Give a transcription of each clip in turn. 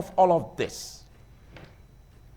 of all of this?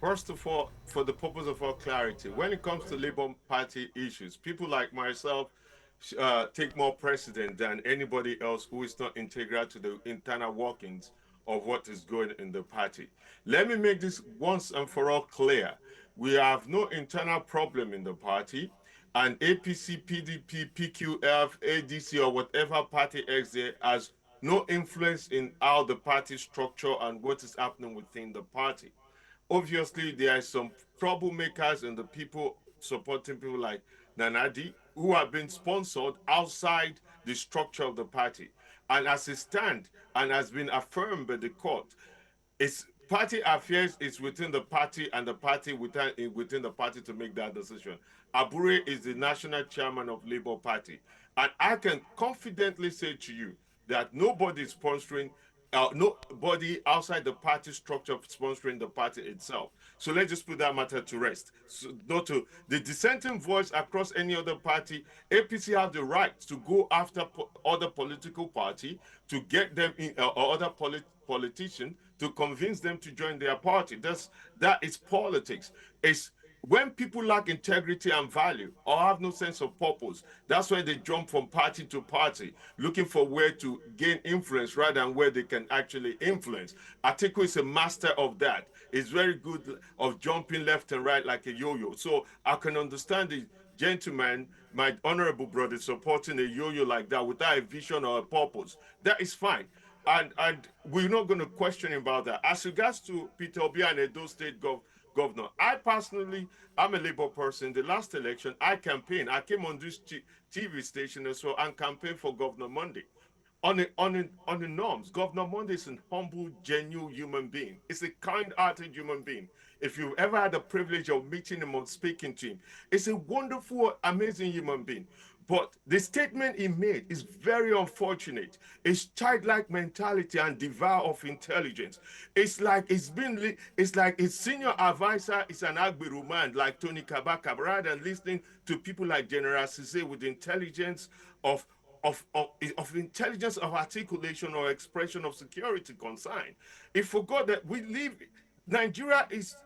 First of all, for the purpose of all clarity, when it comes to Labour Party issues, people like myself take more precedent than anybody else who is not integral to the internal workings of what is going in the party. Let me make this once and for all clear. We have no internal problem in the party, and APC, PDP, PQF, ADC, or whatever party X there has no influence in how the party structure and what is happening within the party. Obviously there are some troublemakers and the people supporting people like Nanadi who have been sponsored outside the structure of the party. And as it stands and has been affirmed by the court, it's party affairs is within the party and the party within the party to make that decision. Abure is the national chairman of Labour Party. And I can confidently say to you that nobody is sponsoring nobody outside the party structure sponsoring the party itself. So let's just put that matter to rest. So, not to the dissenting voice across any other party, APC have the right to go after other political party to get them in or other politician to convince them to join their party. That is politics. It's when people lack integrity and value or have no sense of purpose, that's why they jump from party to party, looking for where to gain influence rather than where they can actually influence. Atiku is a master of that. He's very good of jumping left and right like a yo-yo. So I can understand the gentleman, my honorable brother, supporting a yo-yo like that without a vision or a purpose. That is fine. And we're not going to question about that. As regards to Peter Obi and Edo State governor, I personally, I'm a Labour person. The last election, I campaigned. I came on this TV station as well and campaigned for Governor Monday. On the norms, Governor Monday is a humble, genuine human being. It's a kind-hearted human being. If you've ever had the privilege of meeting him or speaking to him, it's a wonderful, amazing human being. But the statement he made is very unfortunate. It's childlike mentality and devour of intelligence. It's like his senior advisor is an Agbiru man like Tony Kabaka, rather than listening to people like General Cisse with intelligence of of intelligence of articulation or expression of security concern. He forgot that we live, Nigeria is,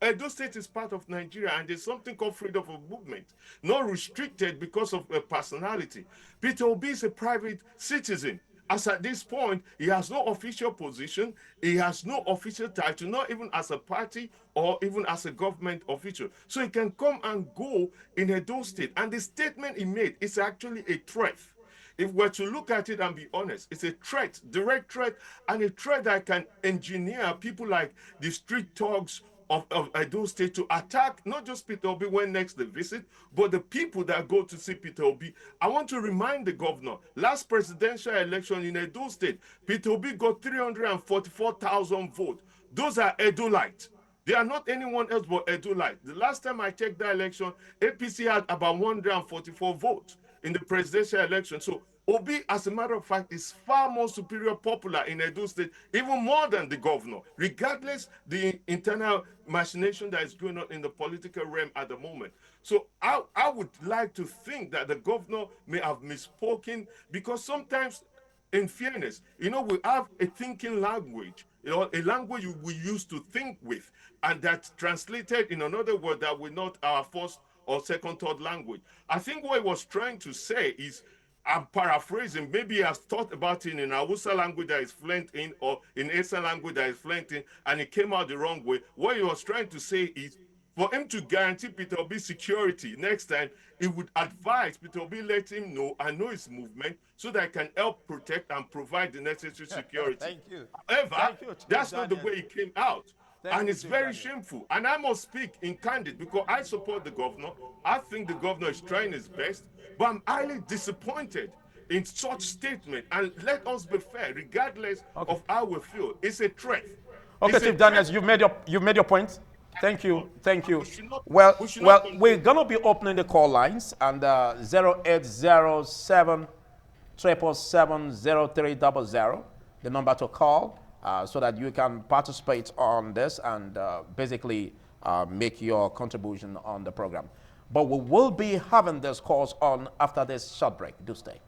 Edo State is part of Nigeria, and there's something called freedom of movement, not restricted because of a personality. Peter Obi is a private citizen. As at this point, he has no official position, he has no official title, not even as a party or even as a government official. So he can come and go in Edo State. And the statement he made is actually a threat. If we're to look at it and be honest, it's a threat, direct threat, and a threat that can engineer people like the street thugs of Edo State to attack not just Peter Obi when next they visit, but the people that go to see Peter Obi. I want to remind the governor, last presidential election in Edo State, Peter Obi got 344,000 votes. Those are Edolites. They are not anyone else but Edolite. The last time I checked that election, APC had about 144 votes in the presidential election. So Obi, as a matter of fact, is far more superior popular in Edo State, even more than the governor, regardless the internal machination that is going on in the political realm at the moment. So I would like to think that the governor may have misspoken because sometimes in fairness, we have a thinking language, a language we used to think with, and that's translated in another word that we're not our first or second, third language. I think what he was trying to say is, I'm paraphrasing, maybe he has thought about it in Hausa language that is fluent in, or in Esa language that is fluent in, and it came out the wrong way. What he was trying to say is, for him to guarantee Peter Obi security next time, he would advise Peter Obi let him know and know his movement so that he can help protect and provide the necessary security. Thank you. However, Thank you, Chief that's not the Daniel. way it came out. Thank And you, it's Chief very Daniel. shameful. And I must speak in candid because I support the governor. I think the governor is trying his best, but I'm highly disappointed in such statement. And let us be fair, regardless Okay. of how we feel. It's a threat. Okay, It's a Chief threat. Daniels, you've made your point. Thank you, thank And you. we should not Well, we should not well, we're condone. gonna be opening the call lines and 0807 777 the number to call, so that you can participate on this and basically make your contribution on the program. But we will be having this calls on after this short break. Do stay.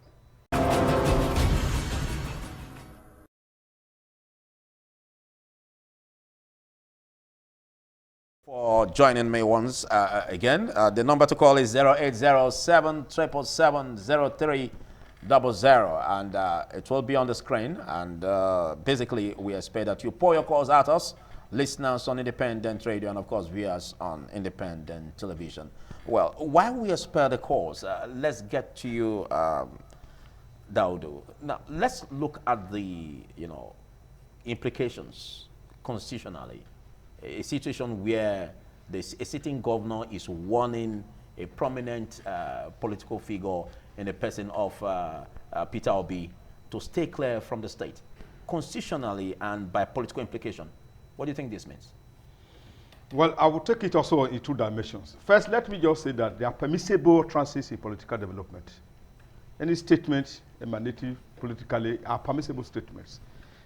For joining me once again. The number to call is 0807 and it will be on the screen. And basically, we expect that you pour your calls at us, listeners on independent radio, and of course, viewers on independent television. Well, while we spare the calls, let's get to you, Daudu. Now, let's look at the implications constitutionally. A situation where a sitting governor is warning a prominent political figure in the person of Peter Obi to stay clear from the state. Constitutionally and by political implication, what do you think this means? Well, I will take it also in two dimensions. First, let me just say that there are permissible trances in political development. Any statement emanating politically are permissible statements.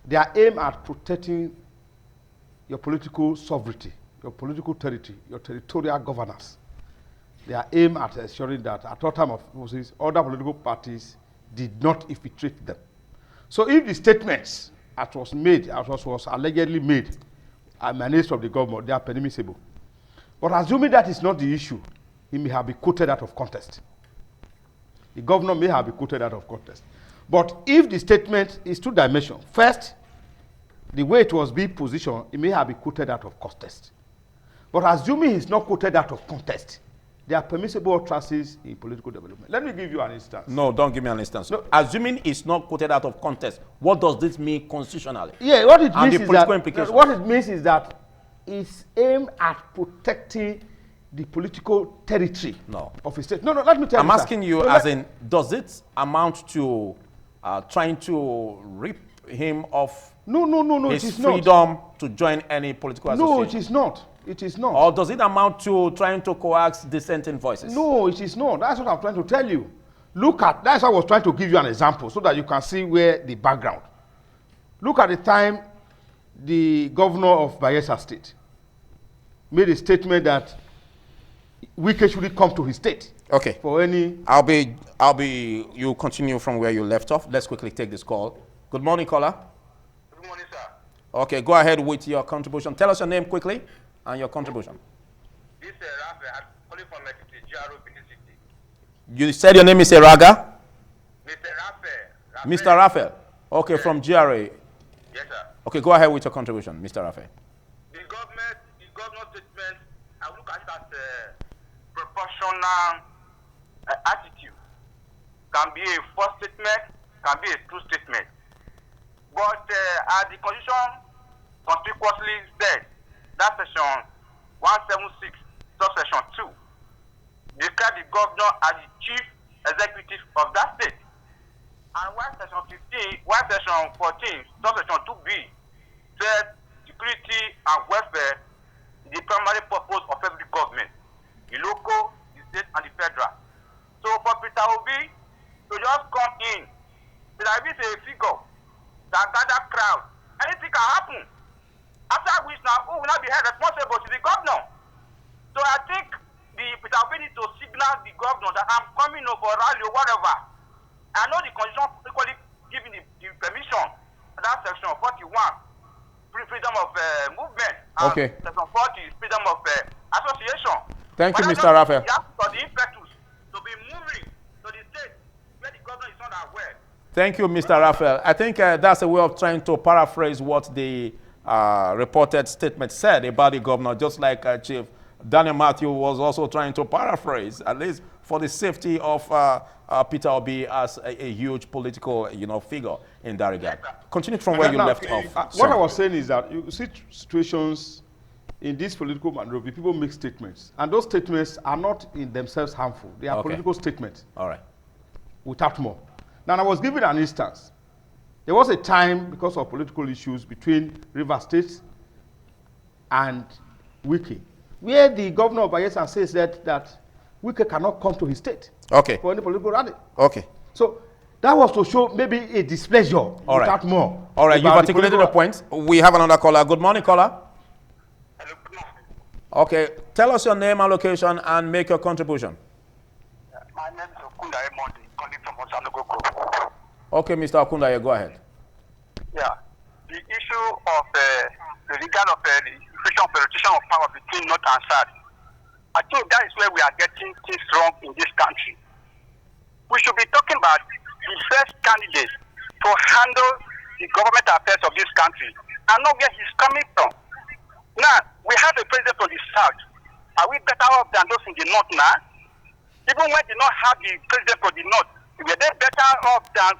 They are aimed at protecting your political sovereignty, your political territory, your territorial governance. They are aimed at ensuring that at all time of crisis, other political parties did not infiltrate them. So if the statements as was allegedly made emanates from the government, they are permissible. But assuming that is not the issue, he may have been quoted out of context. The governor may have been quoted out of context. But if the statement is two dimensions, first, the way it was being positioned, it may have been quoted out of context. But assuming it's not quoted out of context, there are permissible utterances in political development. Let me give you an instance. No, don't give me an instance. No. Assuming it's not quoted out of context, what does this mean constitutionally? Yeah, what it means is that it's aimed at protecting the political territory of a state. No, let me tell you. I'm asking you, does it amount to trying to rip him of his freedom to join any political association? No, it is not. It is not. Or does it amount to trying to coax dissenting voices? No, it is not. That's what I'm trying to tell you. That's why I was trying to give you an example so that you can see where the background. Look at the time the governor of Bayelsa State made a statement that Wike shouldn't come to his state. Okay. For any. You continue from where you left off. Let's quickly take this call. Good morning, caller. Good morning, sir. Okay, go ahead with your contribution. Tell us your name quickly and your contribution. This is Raphael. I'm calling from Jaro, Benin City. You said your name is Raga? Mr. Raphael. Mr. Raphael. Okay, yes. From GRA. Yes, sir. Okay, go ahead with your contribution, Mr. Raphael. The government statement, I look at it as a proportional attitude. Can be a false statement, can be a true statement. But as the Constitution conspicuously said, that section 176, subsection 2, declared the governor as the chief executive of that state. And section 14, subsection 2B, said security and welfare is the primary purpose of every government, the local, the state, and the federal. So for Peter Obi to just come in, there is a figure that gather crowd, anything can happen. After which now, who will not be held responsible to the governor? So I think the Peter Obi need to signal the governor that I'm coming over rally or whatever. I know the constitution equally giving the permission, that section 41, freedom of movement. And okay. Section 40, freedom of association. Thank you, Mr. Raphael. For the impetus to be moving to the state where the governor is not aware. Thank you, Mr. Raphael. I think that's a way of trying to paraphrase what the reported statement said about the governor, just like Chief Daniel Matthew was also trying to paraphrase, at least for the safety of Peter Obi as a huge political figure in that regard. Continue from where you left off. What I was saying is that you see situations in this political maneuver, people make statements, and those statements are not in themselves harmful. They are political statements. All right. Without more. Now, I was given an instance. There was a time, because of political issues between Rivers State and Wike, where the governor of Bayelsa says that Wike cannot come to his state for any political rally. Okay. So that was to show maybe a displeasure without more. All right, you've articulated the point. We have another caller. Good morning, caller. Hello, good morning. Okay, tell us your name and location and make your contribution. My name is Okunda Emondi, calling from Osanogo. Okay, Mr. Okunda, go ahead. Yeah, the issue of regard of the diffusion of the rotation of power between North and South. I think that is where we are getting things wrong in this country. We should be talking about the best candidate to handle the government affairs of this country and not where he's coming from. Now, we have a president from the South. Are we better off than those in the North now? Even when they did not have the president from the North, were they better off than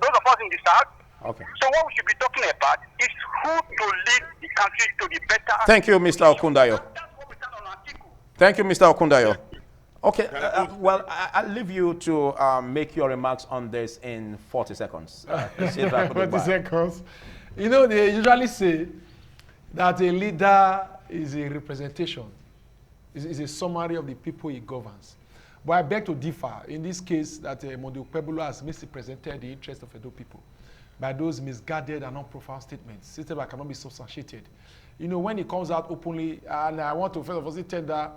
those of us in the South? Okay. So what we should be talking about is who to lead the country to the better. Thank you, Mr. Okundayo. That's what we stand on article. Thank you, Mr. Okundayo. Okay, well, I'll leave you to make your remarks on this in 40 seconds. 40 seconds. You know, they usually say that a leader is a representation, is a summary of the people he governs. But I beg to differ in this case that Okpebholo has misrepresented the interest of Edo people by those misguided and unprofound statements, statements that cannot be substantiated. You know, when he comes out openly, and I want to first of all tender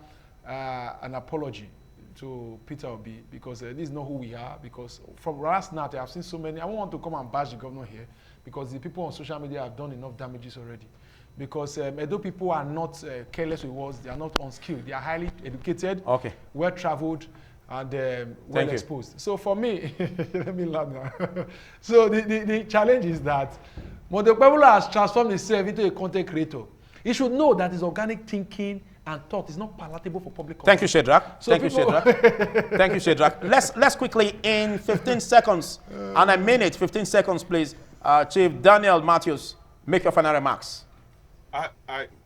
an apology to Peter Obi, because this is not who we are, because from last night I have seen so many. I don't want to come and bash the governor here, because the people on social media have done enough damages already. Because Edo people are not careless with words, they are not unskilled, they are highly educated, okay, well-traveled, and well exposed. So for me, let me laugh now. So the challenge is that Okpebholo has transformed himself into a content creator. He should know that his organic thinking and thought is not palatable for public Thank you, Shedrack. So Thank you, Shedrack. Thank you, Shedrack. Let's quickly, in 15 seconds, and I mean it, 15 seconds, please, Chief Daniel Matthews, make your final remarks.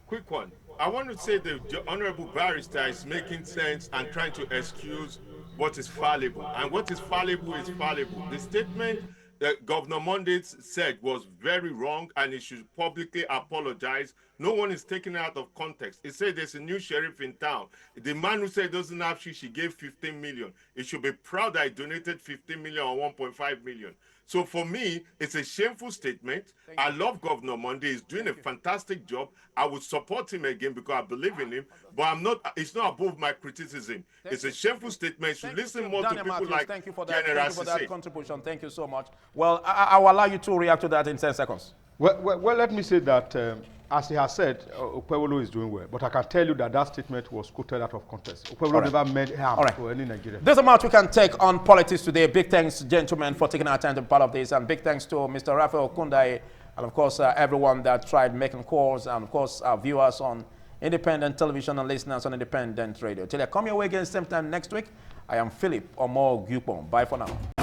Quick one. I want to say the Honorable Barrister is making sense and trying to excuse what is fallible. And what is fallible is fallible. The statement that Governor Monday said was very wrong, and he should publicly apologize. No one is taken out of context. He said there's a new sheriff in town. The man who said he doesn't have she gave 15 million. He should be proud that he donated 15 million or 1.5 million. So for me, it's a shameful statement. I love Governor Monday. He's doing a fantastic job. I would support him again because I believe in him. But I'm not. It's not above my criticism. It's a shameful statement. You should listen more to people like Thank you for General that contribution. Thank you so much. Well, I will allow you to react to that in 10 seconds. Well, let me say that, as he has said, Okpebholo is doing well. But I can tell you that that statement was quoted out of context. Okpebholo never meant harm to any Nigerian. There's a much we can take on politics today. Big thanks, gentlemen, for taking our time to be part of this. And big thanks to Mr. Raphael Okundayo, and of course, everyone that tried making calls, and of course, our viewers on independent television and listeners on independent radio. Till I come your way again same time next week, I am Philip Omo Gupon. Bye for now.